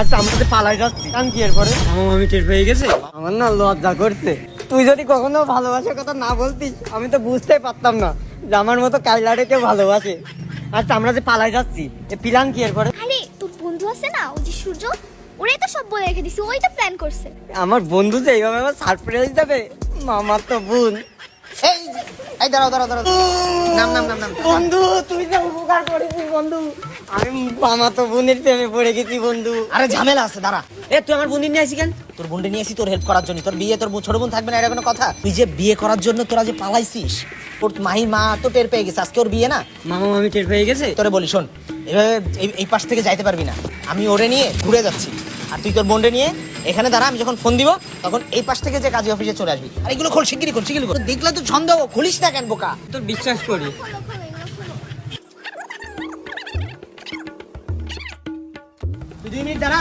আচ্ছা আমরা তো পালাই যাচ্ছি কারণ কি এরপরে আমি টের পেয়ে গেছে। আমার না লজ্জা করছে। তুই যদি কখনো ভালোবাসার কথা না বলতিস আমি তো বুঝতেই পারতাম না যে আমার মতো কাইলারে কেউ ভালোবাসে। আচ্ছা আমরা যে পালাই যাচ্ছি এ প্ল্যান কি এরপরে? আরে তোর বন্ধু আছে না ওই যে সূর্য, ওরাই তো সব বলে রেখে দিছে, ওই তো প্ল্যান করছে। আমার বন্ধু যে এইভাবে আমার সারপ্রাইজ দেবে, মামার তো বোন। এই দাঁড়াও দাঁড়াও দাঁড়াও, নাম নাম নাম নাম। বন্ধু তুই যে উপকার করেছিস বন্ধু, আমি মামা তো বোনের প্রেমে পড়ে গেছি বন্ধু। আরে ঝামেলা আছে, দাঁড়া। এ তুই আমার বোনের নিয়ে আসি কেন? তোর বোনটা নিয়েছি তোর হেল্প করার জন্য। তোর বিয়ে তোর ছোট বোন থাকবে না এটা কোনো কথা? তুই যে বিয়ে করার জন্য তোরা যে পালাইছিস, তোর মাহির মা তো টের পেয়ে গেছে আজকে ওর বিয়ে না। মামা আমি টের পেয়ে গেছে। তোরে বলি শোন, এভাবে এই পাশ থেকে যাইতে পারবি না। আমি ওরে নিয়ে ঘুরে যাচ্ছি আর তুই তোর বোনটা নিয়ে এখানে দাঁড়া। আমি যখন ফোন দিব তখন এই পাশ থেকে যে কাজী অফিসে চলে আসবি। আর এগুলো খোল, শিগগিরই খোল, শিগগিরই খোল। দেখলে তো সন্দেহ, খুলিস না কেন বোকা? তোর বিশ্বাস করি। খোলো খোলো এগুলো খোলো। তুই 2 মিনিট দাঁড়া।